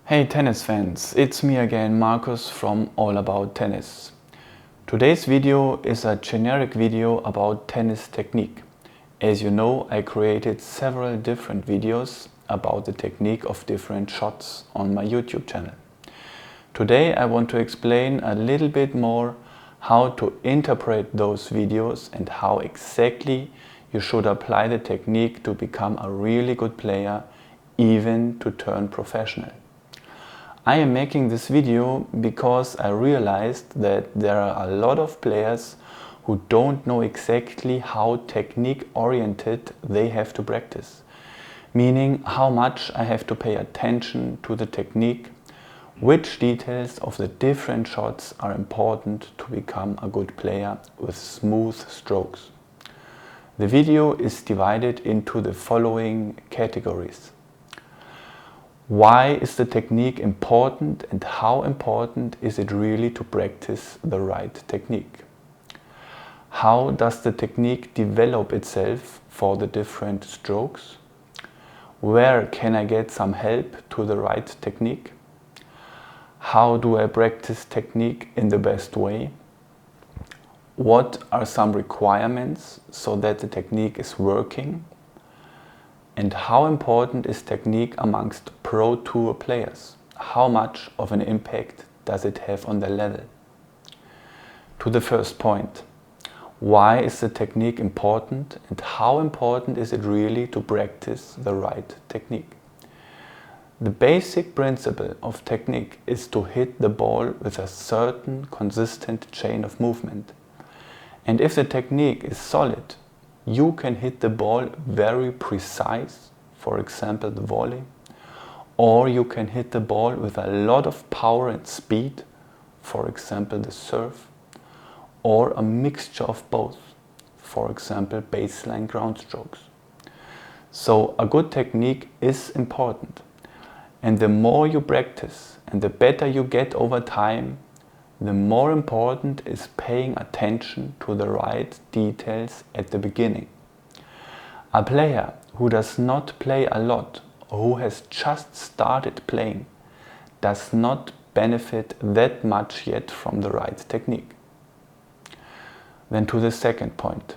Hey tennis fans, it's me again, Markus from All About Tennis. Today's video is a generic video about tennis technique. As you know, I created several different videos about the technique of different shots on my YouTube channel. Today I want to explain a little bit more how to interpret those videos and how exactly you should apply the technique to become a really good player, even to turn professional. I am making this video because I realized that there are a lot of players who don't know exactly how technique oriented they have to practice. Meaning how much I have to pay attention to the technique, which details of the different shots are important to become a good player with smooth strokes. The video is divided into the following categories. Why is the technique important and how important is it really to practice the right technique? How does the technique develop itself for the different strokes? Where can I get some help to the right technique? How do I practice technique in the best way? What are some requirements so that the technique is working? And how important is technique amongst Pro Tour players? How much of an impact does it have on their level? To the first point, why is the technique important and how important is it really to practice the right technique? The basic principle of technique is to hit the ball with a certain consistent chain of movement. And if the technique is solid, you can hit the ball very precise, for example the volley, or you can hit the ball with a lot of power and speed, for example the serve, or a mixture of both, for example baseline ground strokes. So a good technique is important, and the more you practice and the better you get over time, the more important is paying attention to the right details at the beginning. A player who does not play a lot or who has just started playing does not benefit that much yet from the right technique. Then to the second point.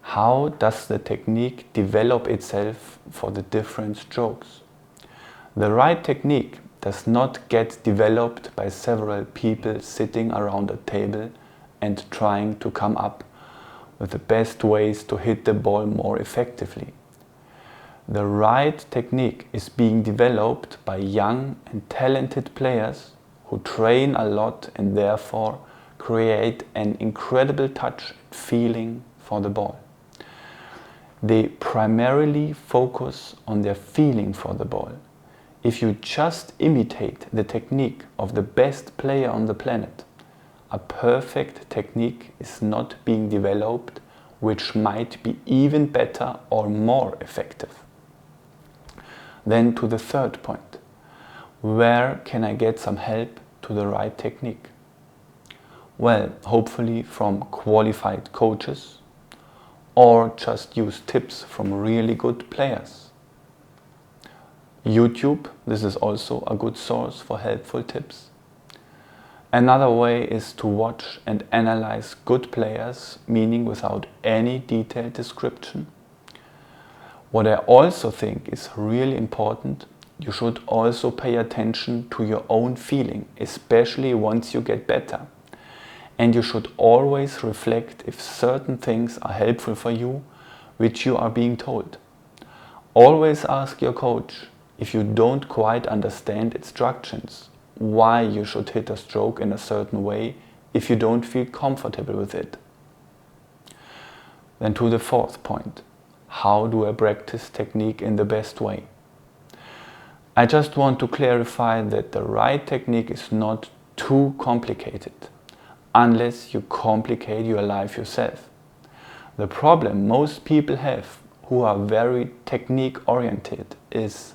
How does the technique develop itself for the different strokes? The right technique does not get developed by several people sitting around a table and trying to come up with the best ways to hit the ball more effectively. The right technique is being developed by young and talented players who train a lot and therefore create an incredible touch and feeling for the ball. They primarily focus on their feeling for the ball. If you just imitate the technique of the best player on the planet, a perfect technique is not being developed, which might be even better or more effective. Then to the third point. Where can I get some help to the right technique? Well, hopefully from qualified coaches, or just use tips from really good players. YouTube, this is also a good source for helpful tips. Another way is to watch and analyze good players, meaning without any detailed description. What I also think is really important, you should also pay attention to your own feeling, especially once you get better. And you should always reflect if certain things are helpful for you, which you are being told. Always ask your coach, if you don't quite understand instructions, why you should hit a stroke in a certain way if you don't feel comfortable with it. Then to the fourth point. How do I practice technique in the best way? I just want to clarify that the right technique is not too complicated, unless you complicate your life yourself. The problem most people have who are very technique oriented is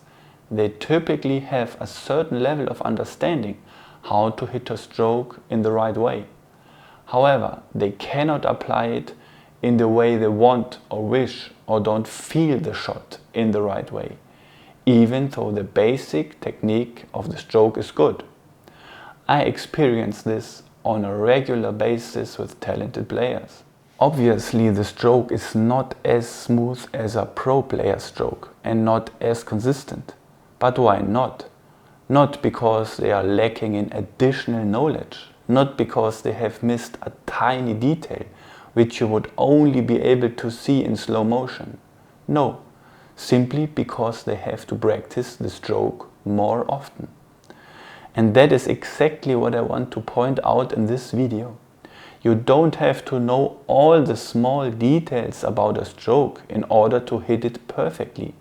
they typically have a certain level of understanding how to hit a stroke in the right way. However, they cannot apply it in the way they want or wish or don't feel the shot in the right way, even though the basic technique of the stroke is good. I experience this on a regular basis with talented players. Obviously, the stroke is not as smooth as a pro player stroke and not as consistent. But why not? Not because they are lacking in additional knowledge, not because they have missed a tiny detail which you would only be able to see in slow motion. No, simply because they have to practice the stroke more often. And that is exactly what I want to point out in this video. You don't have to know all the small details about a stroke in order to hit it perfectly,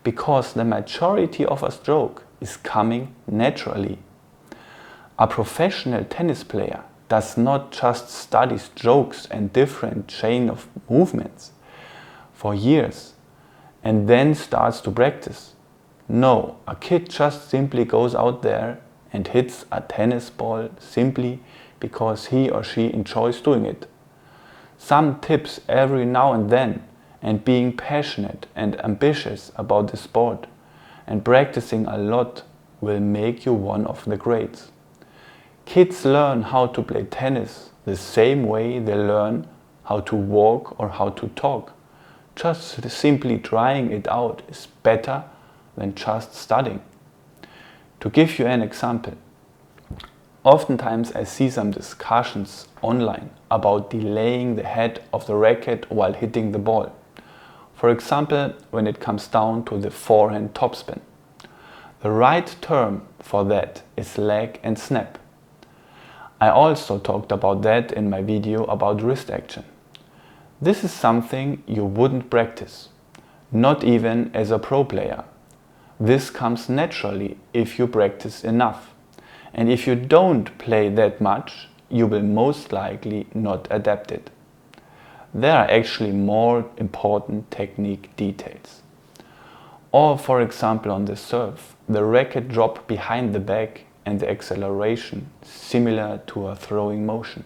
because the majority of a stroke is coming naturally. A professional tennis player does not just study strokes and different chain of movements for years and then starts to practice. No, a kid just simply goes out there and hits a tennis ball simply because he or she enjoys doing it. Some tips every now and then, and being passionate and ambitious about the sport and practicing a lot will make you one of the greats. Kids learn how to play tennis the same way they learn how to walk or how to talk. Just simply trying it out is better than just studying. To give you an example, oftentimes I see some discussions online about delaying the head of the racket while hitting the ball. For example, when it comes down to the forehand topspin. The right term for that is lag and snap. I also talked about that in my video about wrist action. This is something you wouldn't practice, not even as a pro player. This comes naturally if you practice enough. And if you don't play that much, you will most likely not adapt it. There are actually more important technique details. Or for example on the serve, the racket drop behind the back and the acceleration, similar to a throwing motion.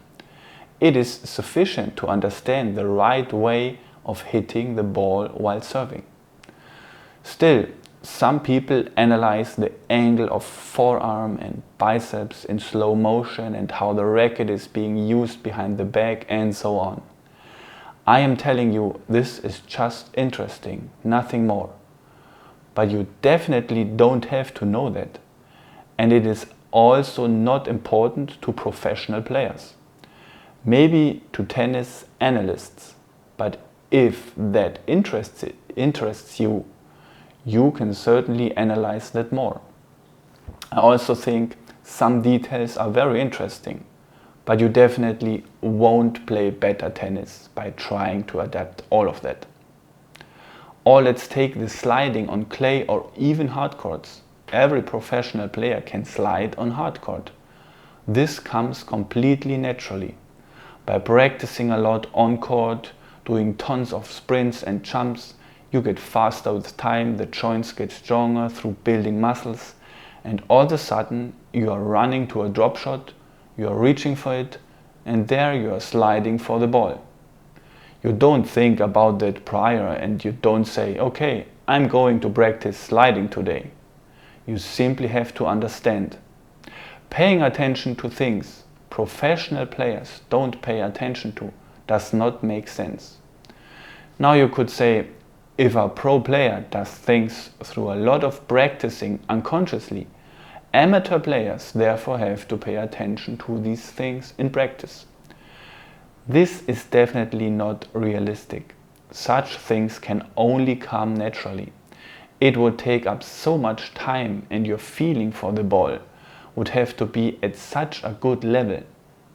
It is sufficient to understand the right way of hitting the ball while serving. Still, some people analyze the angle of forearm and biceps in slow motion and how the racket is being used behind the back and so on. I am telling you, this is just interesting, nothing more. But you definitely don't have to know that. And it is also not important to professional players. Maybe to tennis analysts. But if that interests you, you can certainly analyze that more. I also think some details are very interesting, but you definitely won't play better tennis by trying to adapt all of that. Or let's take the sliding on clay or even hard courts. Every professional player can slide on hard court. This comes completely naturally. By practicing a lot on court, doing tons of sprints and jumps, you get faster with time, the joints get stronger through building muscles, and all of a sudden you are running to a drop shot, you are reaching for it, and there you are sliding for the ball. You don't think about that prior and you don't say, okay, I'm going to practice sliding today. You simply have to understand. Paying attention to things professional players don't pay attention to does not make sense. Now you could say, if a pro player does things through a lot of practicing unconsciously, amateur players therefore have to pay attention to these things in practice. This is definitely not realistic. Such things can only come naturally. It would take up so much time and your feeling for the ball would have to be at such a good level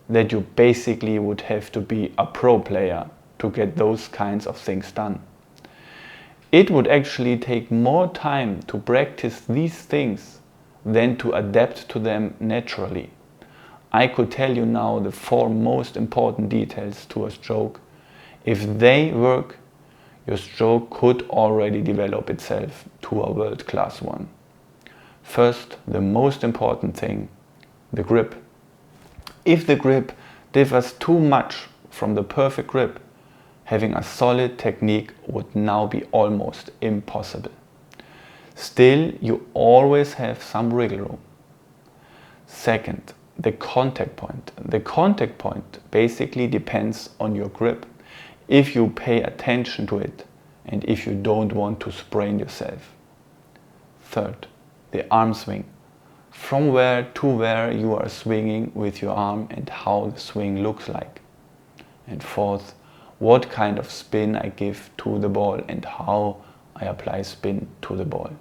that you basically would have to be a pro player to get those kinds of things done. It would actually take more time to practice these things than to adapt to them naturally. I could tell you now the 4 most important details to a stroke. If they work, your stroke could already develop itself to a world-class one. First, the most important thing, the grip. If the grip differs too much from the perfect grip, having a solid technique would now be almost impossible. Still, you always have some wiggle room. Second, the contact point. The contact point basically depends on your grip, if you pay attention to it and if you don't want to sprain yourself. Third, the arm swing. From where to where you are swinging with your arm and how the swing looks like. And fourth, what kind of spin I give to the ball and how I apply spin to the ball.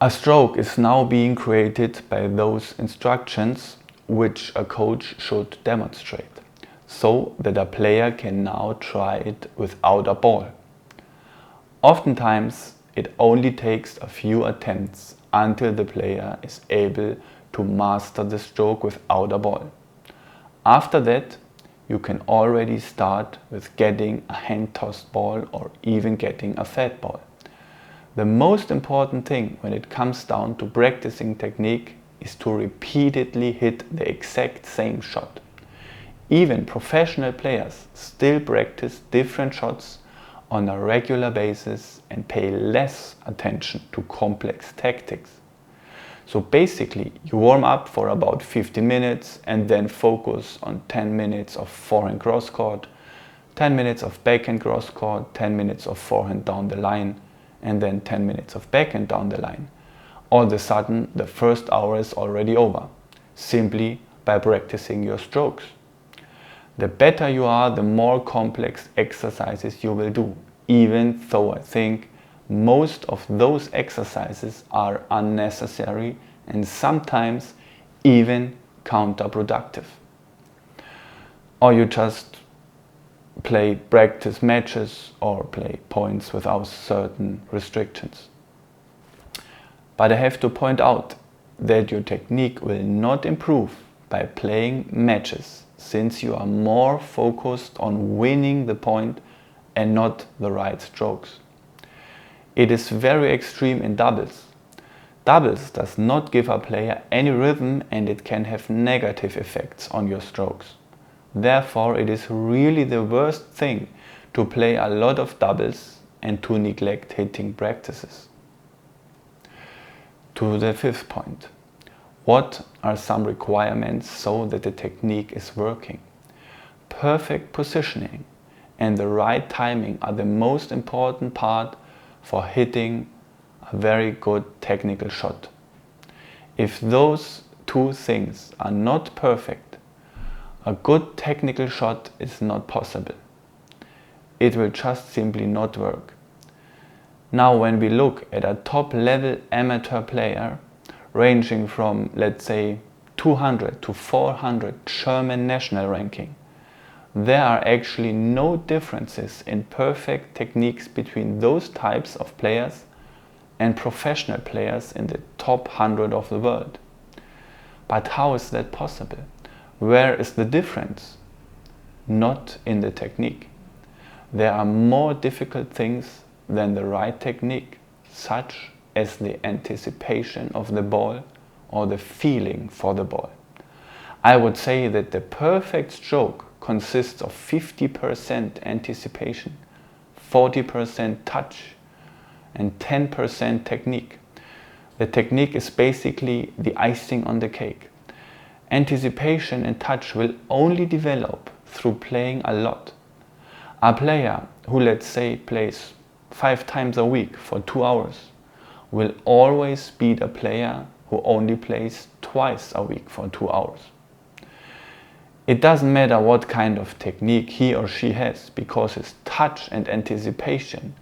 A stroke is now being created by those instructions which a coach should demonstrate, so that a player can now try it without a ball. Oftentimes it only takes a few attempts until the player is able to master the stroke without a ball. After that, you can already start with getting a hand-tossed ball or even getting a fat ball. The most important thing when it comes down to practicing technique is to repeatedly hit the exact same shot. Even professional players still practice different shots on a regular basis and pay less attention to complex tactics. So basically, you warm up for about 15 minutes and then focus on 10 minutes of forehand cross court, 10 minutes of backhand cross court, 10 minutes of forehand down the line, and then 10 minutes of backhand down the line. All of a sudden, the first hour is already over, simply by practicing your strokes. The better you are, the more complex exercises you will do, even though I think most of those exercises are unnecessary and sometimes even counterproductive. Or you just play practice matches or play points without certain restrictions. But I have to point out that your technique will not improve by playing matches, since you are more focused on winning the point and not the right strokes. It is very extreme in doubles. Doubles does not give a player any rhythm and it can have negative effects on your strokes. Therefore, it is really the worst thing to play a lot of doubles and to neglect hitting practices. To the fifth point. What are some requirements so that the technique is working? Perfect positioning and the right timing are the most important part for hitting a very good technical shot. If those two things are not perfect, a good technical shot is not possible. It will just simply not work. Now, when we look at a top level amateur player ranging from, let's say, 200 to 400 German national ranking, there are actually no differences in perfect techniques between those types of players and professional players in the top 100 of the world. But how is that possible? Where is the difference? Not in the technique. There are more difficult things than the right technique, such as the anticipation of the ball or the feeling for the ball. I would say that the perfect stroke consists of 50% anticipation, 40% touch, and 10% technique. The technique is basically the icing on the cake. Anticipation and touch will only develop through playing a lot. A player who, let's say, plays 5 times a week for 2 hours will always beat a player who only plays twice a week for 2 hours. It doesn't matter what kind of technique he or she has, because his touch and anticipation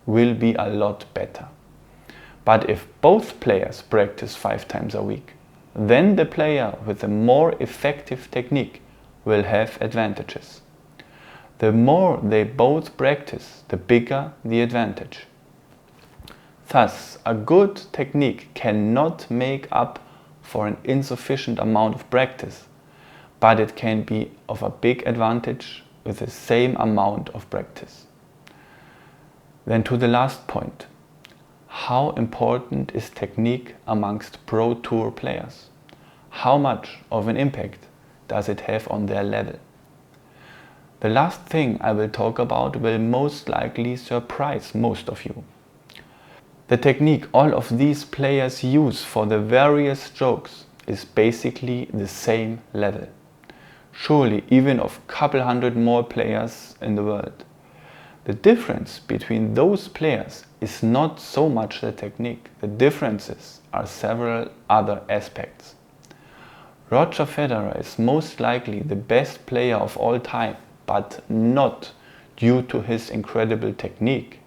will be a lot better. But if both players practice 5 times a week, then the player with a more effective technique will have advantages. The more they both practice, the bigger the advantage. Thus, a good technique cannot make up for an insufficient amount of practice, but it can be of a big advantage with the same amount of practice. Then to the last point. How important is technique amongst Pro Tour players? How much of an impact does it have on their level? The last thing I will talk about will most likely surprise most of you. The technique all of these players use for the various strokes is basically the same level. Surely even of couple hundred more players in the world. The difference between those players is not so much the technique. The differences are several other aspects. Roger Federer is most likely the best player of all time, but not due to his incredible technique.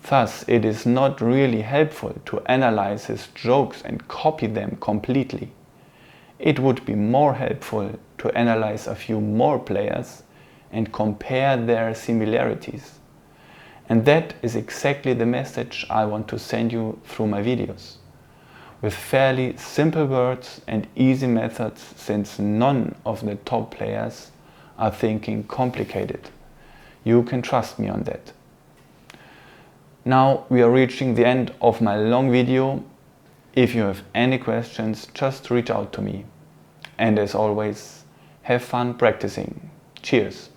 Thus, it is not really helpful to analyze his strokes and copy them completely. It would be more helpful to analyze a few more players and compare their similarities. And that is exactly the message I want to send you through my videos. With fairly simple words and easy methods, since none of the top players are thinking complicated. You can trust me on that. Now we are reaching the end of my long video. If you have any questions, just reach out to me. And as always, have fun practicing. Cheers!